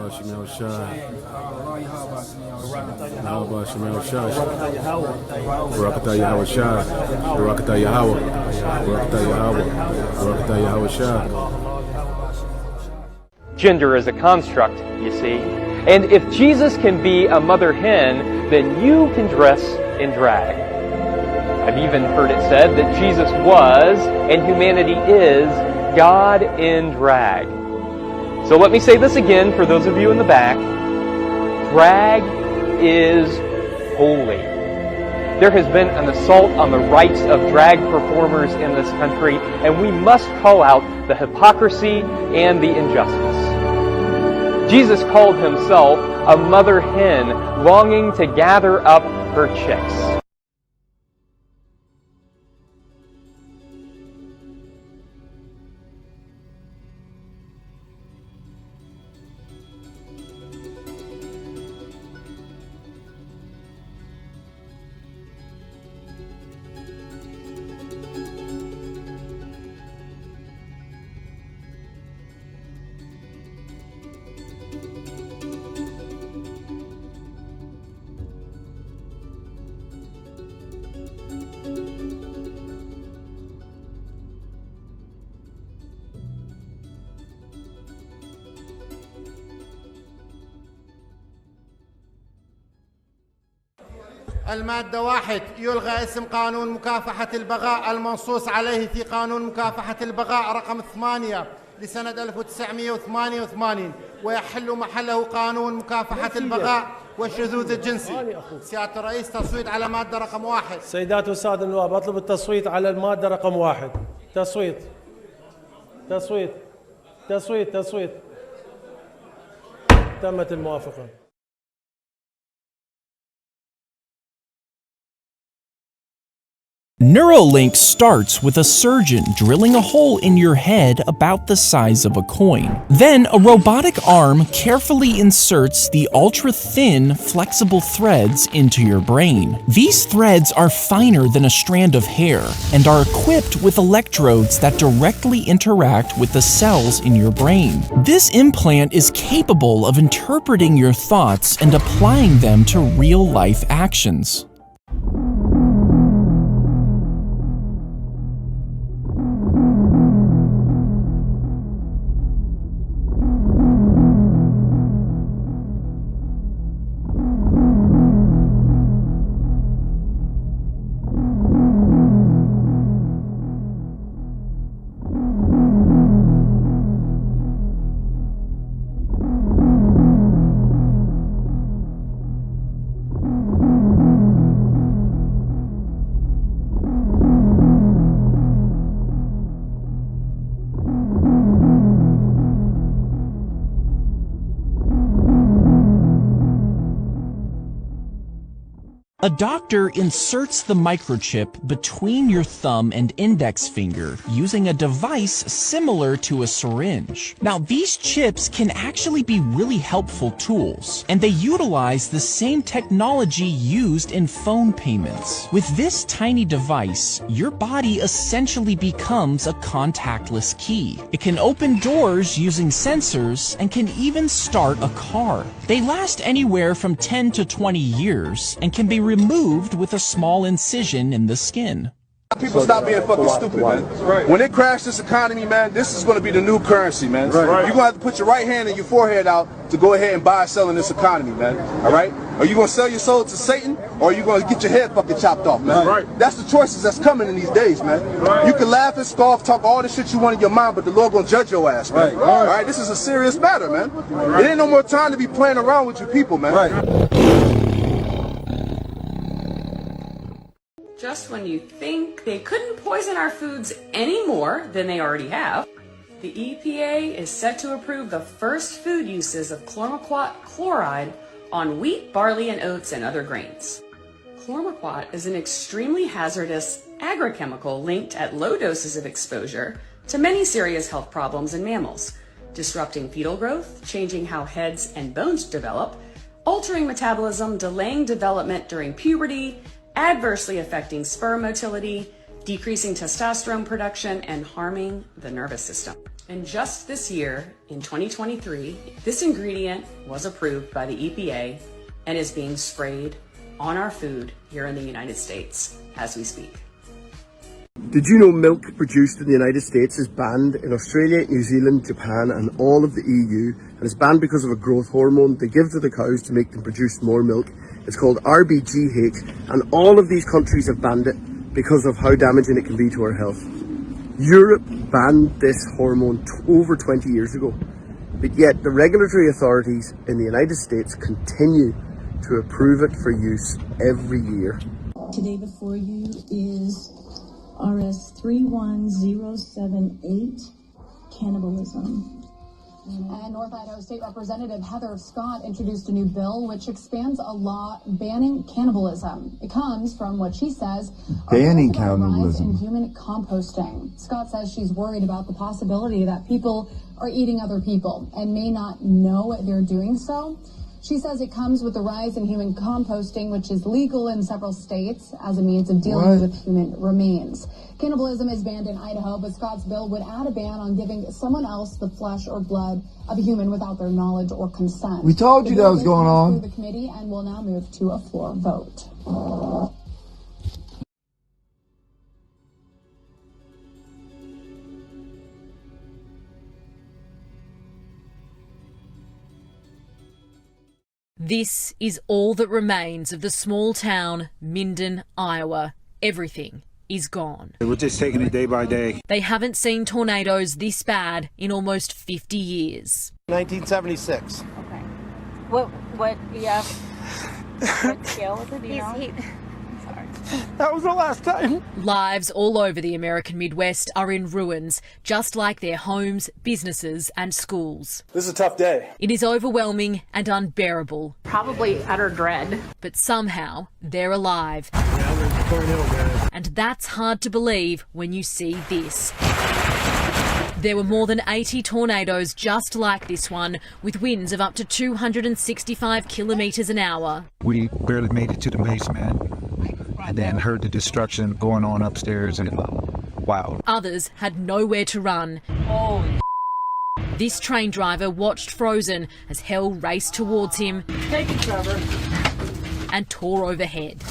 YAHAWASHI Barakatah YAHAWASHI Barakatah YAHAWAH Barakatah YAHAWAH Barakatah YAHAWASHI. Gender is a construct, you see. And if Jesus can be a mother hen, then you can dress in drag. I've even heard it said that Jesus was, and humanity is, God in drag. So let me say this again for those of you in the back. Drag is holy. There has been an assault on the rights of drag performers in this country, and we must call out the hypocrisy and the injustice. Jesus called himself a mother hen longing to gather up her chicks. المادة 1 يلغى اسم قانون مكافحة البغاء المنصوص عليه في قانون مكافحة البغاء رقم 8 لسنة 1988 ويحل محله قانون مكافحة البغاء والشذوذ الجنسي. سيادة الرئيس تصويت على مادة رقم 1. سيدات والسادة النواب أطلب التصويت على المادة رقم 1. تصويت تصويت تصويت تصويت. تمت الموافقة. Neuralink starts with a surgeon drilling a hole in your head about the size of a coin. Then a robotic arm carefully inserts the ultra-thin, flexible threads into your brain. These threads are finer than a strand of hair and are equipped with electrodes that directly interact with the cells in your brain. This implant is capable of interpreting your thoughts and applying them to real-life actions. A doctor inserts the microchip between your thumb and index finger using a device similar to a syringe. Now, these chips can actually be really helpful tools, and they utilize the same technology used in phone payments. With this tiny device, your body essentially becomes a contactless key. It can open doors using sensors and can even start a car. They last anywhere from 10 to 20 years and can be removed with a small incision in the skin. People stop being fucking stupid, man. Right. When they crash this economy, man, this is going to be the new currency, man. Right. You're going to have to put your right hand and your forehead out to go ahead and buy and sell in this economy, man. All right? Are you going to sell your soul to Satan, or are you going to get your head fucking chopped off, man? Right. That's the choices that's coming in these days, man. Right. You can laugh and scoff, talk all the shit you want in your mind, but the Lord going to judge your ass, man. Right. All right? This is a serious matter, man. Right. It ain't no more time to be playing around with your people, man. Right. Just when you think they couldn't poison our foods any more than they already have, the EPA is set to approve the first food uses of chlormequat chloride on wheat, barley, and oats and other grains. Chlormequat is an extremely hazardous agrochemical linked at low doses of exposure to many serious health problems in mammals, disrupting fetal growth, changing how heads and bones develop, altering metabolism, delaying development during puberty, adversely affecting sperm motility, decreasing testosterone production, and harming the nervous system. And just this year, in 2023, this ingredient was approved by the EPA and is being sprayed on our food here in the United States as we speak. Did you know milk produced in the United States is banned in Australia, New Zealand, Japan and all of the EU, and is banned because of a growth hormone they give to the cows to make them produce more milk? It's called RBGH, and all of these countries have banned it because of how damaging it can be to our health. Europe banned this hormone over 20 years ago, but yet the regulatory authorities in the United States continue to approve it for use every year. Today before you is RS 31078, cannibalism. And North Idaho State Representative Heather Scott introduced a new bill which expands a law banning cannibalism. It comes from what she says banning cannibalism in human composting. Scott says she's worried about the possibility that people are eating other people and may not know they're doing so. She says it comes with the rise in human composting, which is legal in several states as a means of dealing with human remains. Cannibalism is banned in Idaho, but Scott's bill would add a ban on giving someone else the flesh or blood of a human without their knowledge or consent. We told you that was going on. Through the committee and will now move to a floor vote. This is all that remains of the small town, Minden, Iowa. Everything is gone. We're just taking it day by day. They haven't seen tornadoes this bad in almost 50 years. 1976. Okay. What scale was it? Do you know? That was the last time. Lives all over the American Midwest are in ruins, just like their homes, businesses and schools. This is a tough day. It is overwhelming and unbearable. Probably utter dread. But somehow they're alive. Yeah, there's a tornado, guys. And that's hard to believe when you see this. There were more than 80 tornadoes just like this one, with winds of up to 265 kilometres an hour. We barely made it to the basement and then heard the destruction going on upstairs, and wow. Others had nowhere to run. Holy. This train driver watched frozen as hell raced towards him. Take it, Trevor. And tore overhead.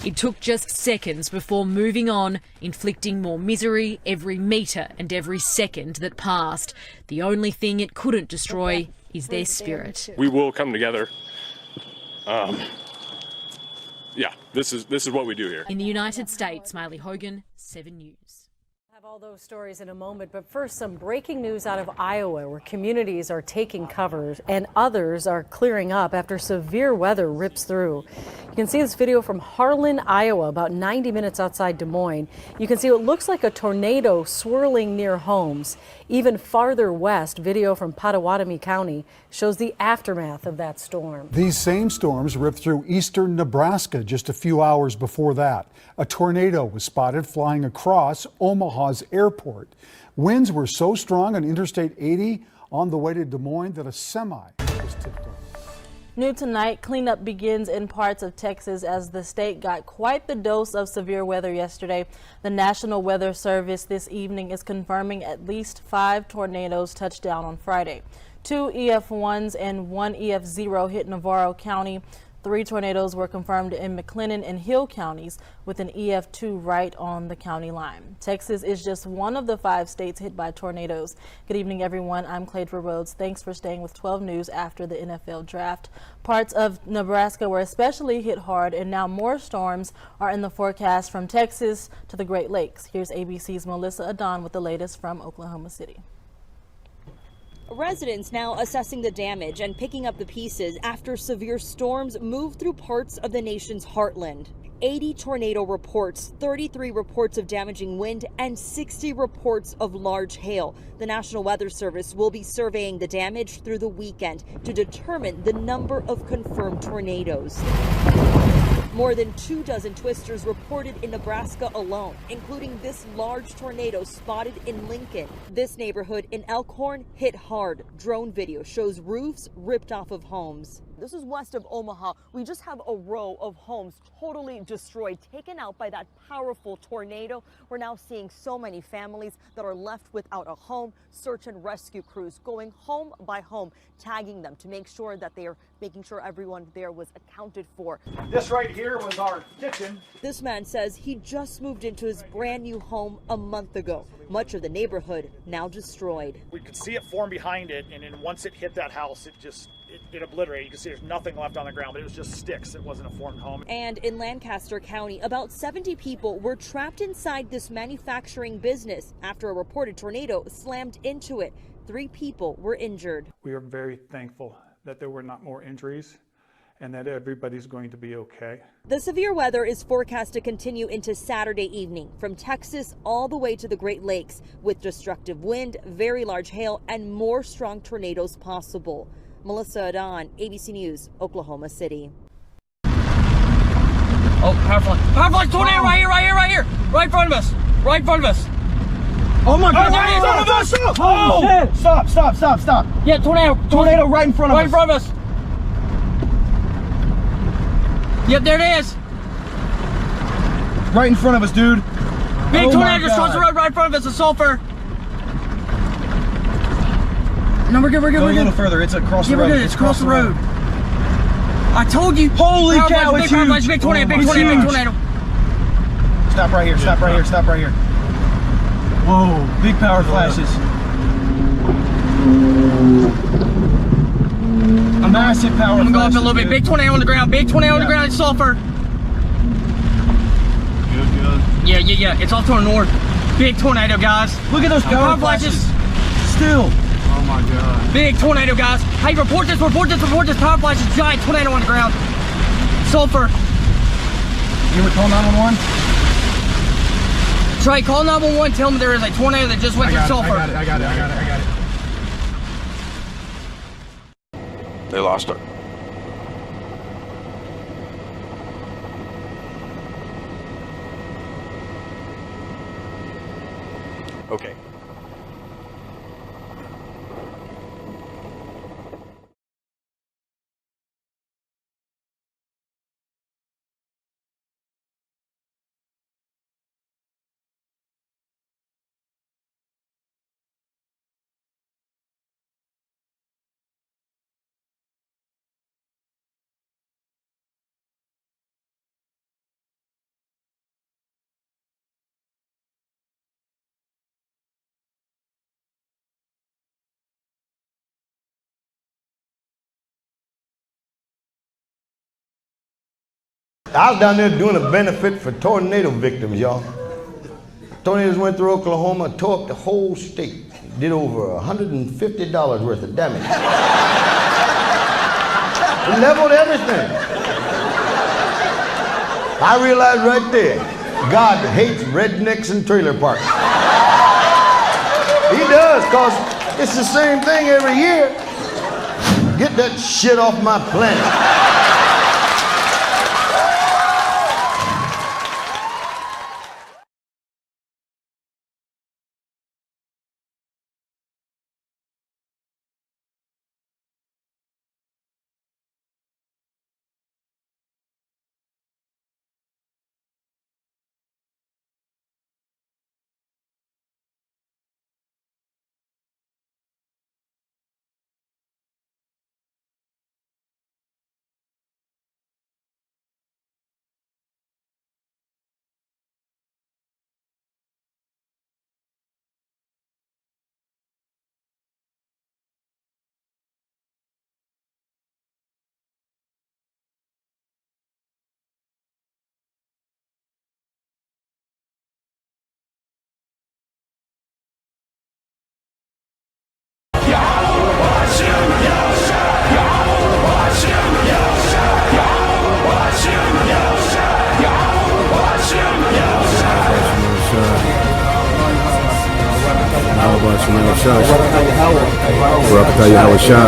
It took just seconds before moving on, inflicting more misery every metre and every second that passed. The only thing it couldn't destroy is their spirit. We will come together. Yeah, this is what we do here. In the United States, Miley Hogan, 7 News. Have all those stories in a moment, but first some breaking news out of Iowa, where communities are taking cover and others are clearing up after severe weather rips through. You can see this video from Harlan, Iowa, about 90 minutes outside Des Moines. You can see what looks like a tornado swirling near homes. Even farther west, video from Pottawatomie County shows the aftermath of that storm. These same storms ripped through eastern Nebraska just a few hours before that. A tornado was spotted flying across Omaha's airport. Winds were so strong on Interstate 80 on the way to Des Moines that a semi was tipped over. New tonight, cleanup begins in parts of Texas as the state got quite the dose of severe weather yesterday. The National Weather Service this evening is confirming at least 5 tornadoes touched down on Friday. 2 EF1s and 1 EF0 hit Navarro County. 3 tornadoes were confirmed in McLennan and Hill counties, with an EF2 right on the county line. Texas is just one of the 5 states hit by tornadoes. Good evening, everyone. I'm Cladra Rhodes. Thanks for staying with 12 News after the NFL draft. Parts of Nebraska were especially hit hard, and now more storms are in the forecast from Texas to the Great Lakes. Here's ABC's Melissa Adon with the latest from Oklahoma City. Residents now assessing the damage and picking up the pieces after severe storms moved through parts of the nation's heartland. 80 tornado reports, 33 reports of damaging wind, and 60 reports of large hail. The National Weather Service will be surveying the damage through the weekend to determine the number of confirmed tornadoes. More than 24 twisters reported in Nebraska alone, including this large tornado spotted in Lincoln. This neighborhood in Elkhorn hit hard. Drone video shows roofs ripped off of homes. This is west of Omaha. We just have a row of homes totally destroyed, taken out by that powerful tornado. We're now seeing so many families that are left without a home. Search and rescue crews going home by home, tagging them to make sure that they are making sure everyone there was accounted for. This right here was our kitchen. This man says he just moved into his brand new home a month ago. Much of the neighborhood now destroyed. We could see it form behind it, and then once it hit that house, it obliterated. You can see there's nothing left on the ground, but it was just sticks. It wasn't a formed home. And in Lancaster County, about 70 people were trapped inside this manufacturing business after a reported tornado slammed into it. 3 people were injured. We are very thankful that there were not more injuries and that everybody's going to be okay. The severe weather is forecast to continue into Saturday evening from Texas all the way to the Great Lakes, with destructive wind, very large hail, and more strong tornadoes possible. Melissa Adon, ABC News, Oklahoma City. Oh, powerful tornado right here, right in front of us, Oh my God! There it is! Oh, shit! Stop! Yeah, Tornado right in front of us. Right in front of us. Yep, there it is. Right in front of us, dude. Big tornado just across the road right in front of us. A sulfur. No, we're good. Go a little further. It's across the road. We're good. It's across the road. I told you. Holy cow! It's huge. Big tornado. Stop right here. Whoa! Big power flashes. Massive power. I'm gonna go up a little bit. Big tornado on the ground. It's sulfur. Good. Yeah. It's off to our north. Big tornado, guys. Look at those power flashes. Still. Oh my God. Big tornado, guys. Hey, report this. Power flashes. Giant tornado on the ground. Sulfur. You would call 911? Trey, call 911. Tell them there is a tornado that just went through sulfur. I got it. They lost her. Okay. I was down there doing a benefit for tornado victims, y'all. Tornadoes went through Oklahoma, tore up the whole state. Did over $150 worth of damage. It leveled everything. I realized right there, God hates rednecks and trailer parks. He does, because it's the same thing every year. Get that shit off my planet. Barakatah YAHAWASHI,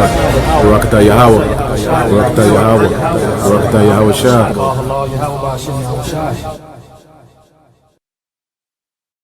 Barakatah YAHAWAH, Barakatah YAHAWAH, Barakatah YAHAWASHI.